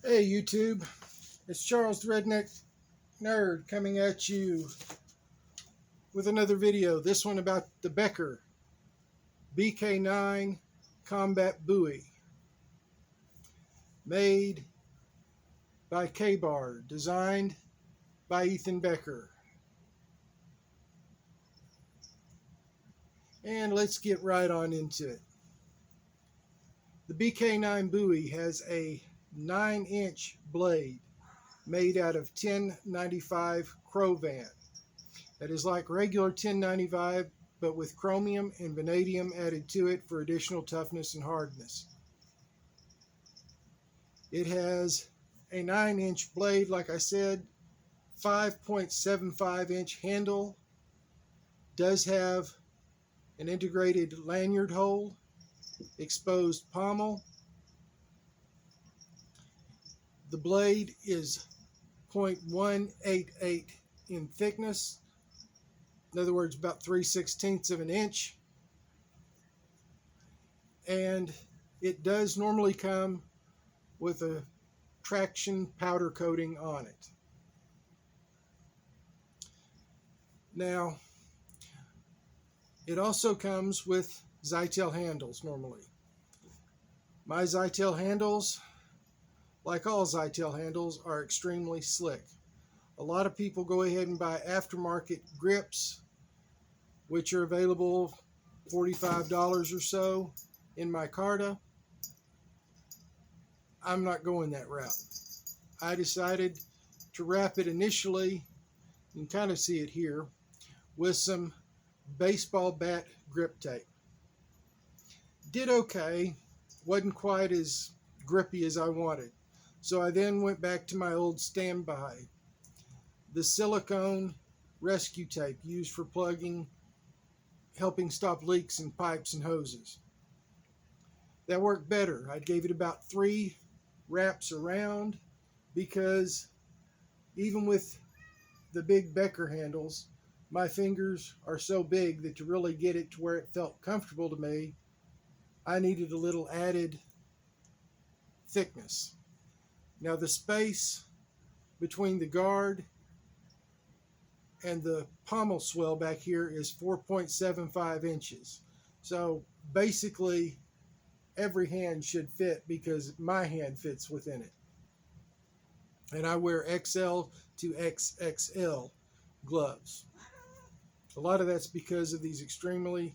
Hey YouTube, it's Charles the Redneck Nerd coming at you with another video. This one about the Becker BK9 Combat Bowie, made by Kabar, designed by Becker. And let's get right on into it. The BK9 Bowie has a 9-inch blade made out of 1095 Crovan. That is like regular 1095, but with chromium and vanadium added to it for additional toughness and hardness. It has a 9-inch blade, like I said, 5.75-inch handle, does have an integrated lanyard hole, exposed pommel. The blade is 0.188 in thickness, in other words, about 3/16 of an inch. And it does normally come with a traction powder coating on it. Now, it also comes with Zytel handles normally. My Zytel handles, like all Zytel handles, are extremely slick. A lot of people go ahead and buy aftermarket grips, which are available $45 or so in my Carta. I'm not going that route. I decided to wrap it initially, you can kind of see it here, with some baseball bat grip tape. Did okay, wasn't quite as grippy as I wanted. So I then went back to my old standby, the silicone rescue tape used for plugging, helping stop leaks in pipes and hoses. That worked better. I gave it about 3 wraps around, because even with the big Becker handles, my fingers are so big that to really get it to where it felt comfortable to me, I needed a little added thickness. Now the space between the guard and the pommel swell back here is 4.75 inches. So basically every hand should fit, because my hand fits within it. And I wear XL to XXL gloves. A lot of that's because of these extremely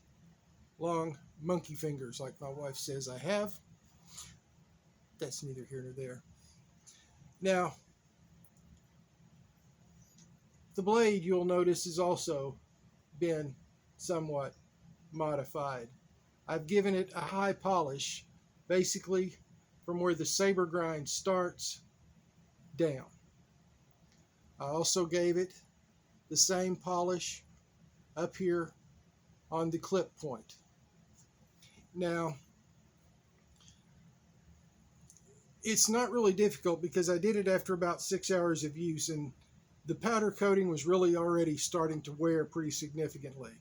long monkey fingers, like my wife says I have. That's neither here nor there. Now, the blade, you'll notice, has also been somewhat modified. I've given it a high polish, basically from where the saber grind starts down. I also gave it the same polish up here on the clip point. Now, it's not really difficult, because I did it after about 6 hours of use, and the powder coating was really already starting to wear pretty significantly.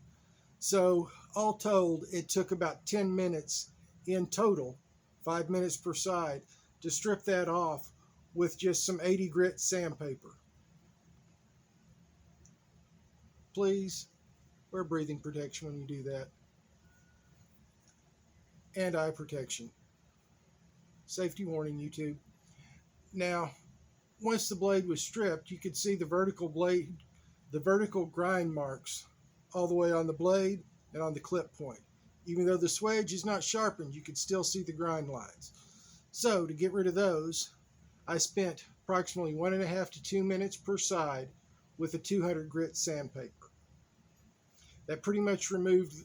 So all told, it took about 10 minutes in total, 5 minutes per side, to strip that off with just some 80 grit sandpaper. Please wear breathing protection when you do that, and eye protection. Safety warning, YouTube. Now, once the blade was stripped, you could see the vertical grind marks all the way on the blade and on the clip point. Even though the swedge is not sharpened, you could still see the grind lines. So to get rid of those, I spent approximately 1.5 to 2 minutes per side with a 200 grit sandpaper. That pretty much removed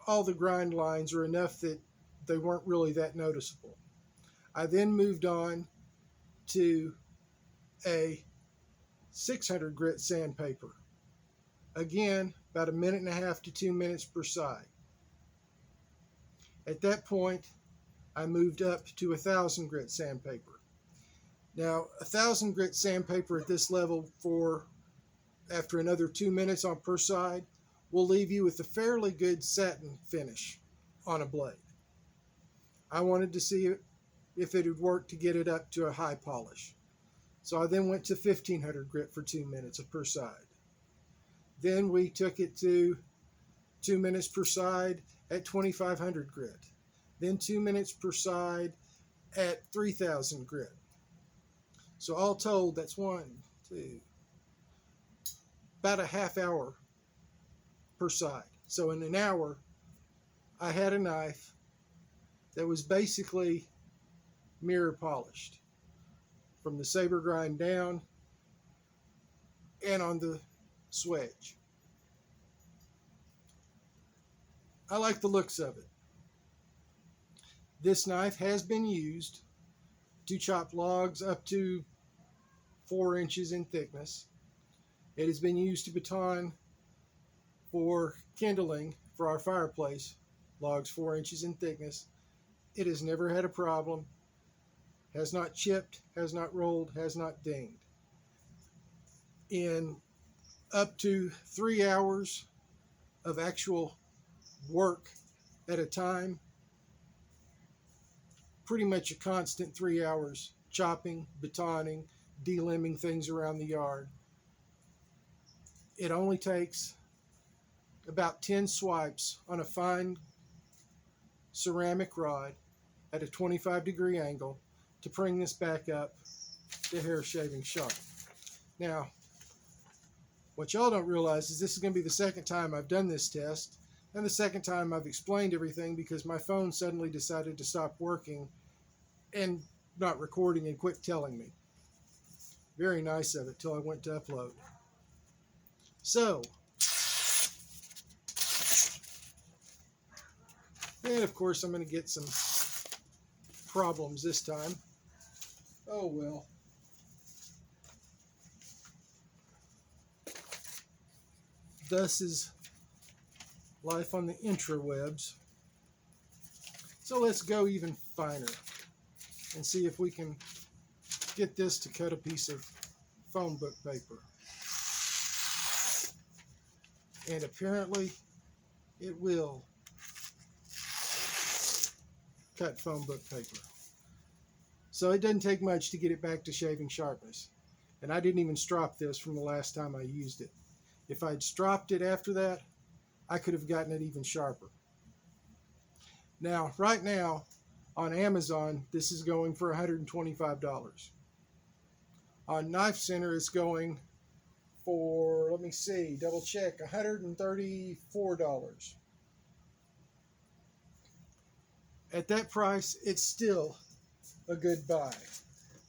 all the grind lines, or enough that they weren't really that noticeable. I then moved on to a 600 grit sandpaper. Again, about 1.5 to 2 minutes per side. At that point, I moved up to 1,000 grit sandpaper. Now, 1,000 grit sandpaper at this level, for after another 2 minutes on per side, will leave you with a fairly good satin finish on a blade. I wanted to see it if it would work to get it up to a high polish. So I then went to 1500 grit for 2 minutes per side. Then we took it to 2 minutes per side at 2500 grit. Then 2 minutes per side at 3000 grit. So all told, that's about a half hour per side. So in an hour, I had a knife that was basically mirror polished from the saber grind down and on the swedge. I like the looks of it. This knife has been used to chop logs up to 4 inches in thickness. It has been used to baton for kindling for our fireplace, logs 4 inches in thickness. It has never had a problem, has not chipped, has not rolled, has not dinged. In up to 3 hours of actual work at a time, pretty much a constant 3 hours chopping, batoning, delimbing things around the yard. It only takes about 10 swipes on a fine ceramic rod at a 25-degree angle to bring this back up to hair shaving sharp. Now, what y'all don't realize is this is going to be the second time I've done this test and the second time I've explained everything because my phone suddenly decided to stop working and not recording and quit telling me. Very nice of it till I went to upload. So, and of course I'm going to get some problems this time. Oh well. Thus is life on the intrawebs. So let's go even finer and see if we can get this to cut a piece of phone book paper. And apparently it will cut phone book paper. So it doesn't take much to get it back to shaving sharpness. And I didn't even strop this from the last time I used it. If I'd stropped it after that, I could have gotten it even sharper. Now, right now, on Amazon, this is going for $125. On Knife Center, it's going for, let me see, double check, $134. At that price, it's still a good buy.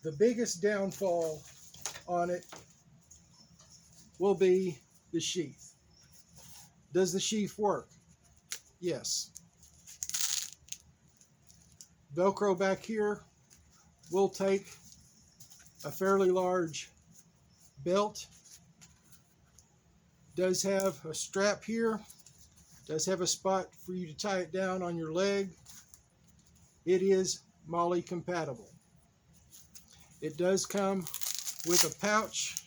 The biggest downfall on it will be the sheath. Does the sheath work? Yes. Velcro back here will take a fairly large belt. Does have a strap here. Does have a spot for you to tie it down on your leg. It is MOLLE compatible. It does come with a pouch,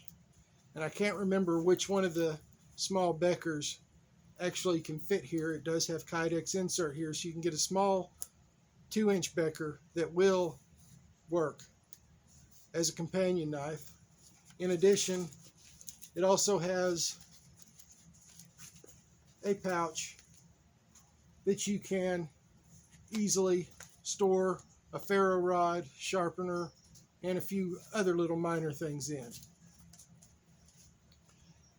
and I can't remember which one of the small Beckers actually can fit here. It does have Kydex insert here, so you can get a small 2-inch Becker that will work as a companion knife. In addition, it also has a pouch that you can easily store a ferro rod, sharpener, and a few other little minor things in.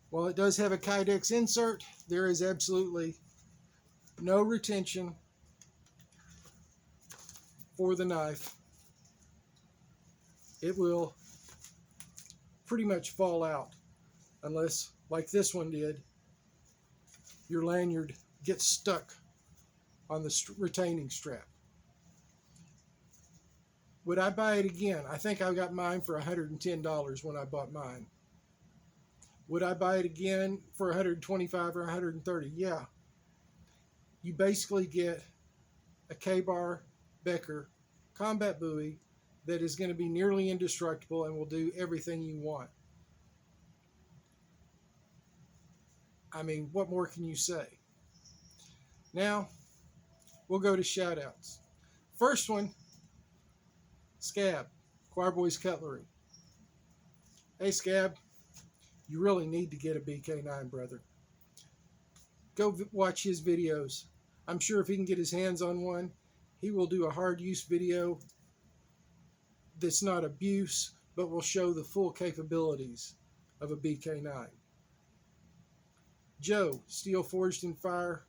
While it does have a Kydex insert, there is absolutely no retention for the knife. It will pretty much fall out unless, like this one did, your lanyard gets stuck on the retaining strap. Would I buy it again? I think I got mine for $110 when I bought mine. Would I buy it again for $125 or $130? Yeah. You basically get a Kabar Becker combat Bowie that is going to be nearly indestructible and will do everything you want. I mean, what more can you say? Now, we'll go to shout outs. First one Scab, Choir Boys Cutlery. Hey Scab, you really need to get a BK9, brother. Go watch his videos. I'm sure if he can get his hands on one, he will do a hard use video that's not abuse, but will show the full capabilities of a BK9. Joe, Steel Forged in Fire,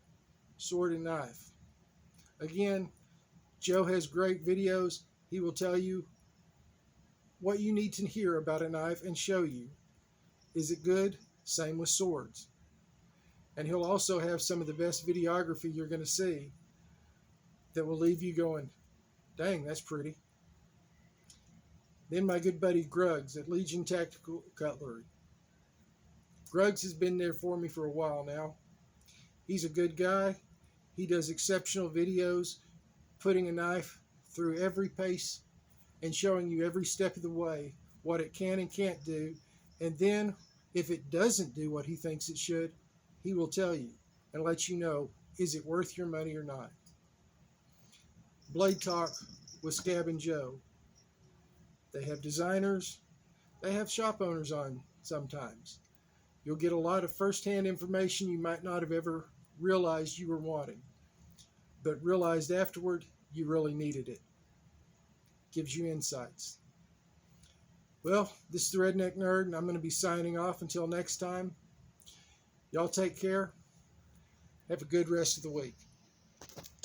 Sword and Knife. Again, Joe has great videos. He will tell you what you need to hear about a knife and show you. Is it good? Same with swords. And he'll also have some of the best videography you're going to see that will leave you going, dang, that's pretty. Then my good buddy Gruggs at Legion Tactical Cutlery. Gruggs has been there for me for a while now. He's a good guy. He does exceptional videos, putting a knife through every pace and showing you every step of the way what it can and can't do. And then if it doesn't do what he thinks it should, he will tell you and let you know, is it worth your money or not? Blade Talk with Scab and Joe. They have designers. They have shop owners on sometimes. You'll get a lot of first-hand information you might not have ever realized you were wanting, but realized afterward you really needed it. Gives you insights. Well, this is the Redneck Nerd, and I'm going to be signing off until next time. Y'all take care. Have a good rest of the week.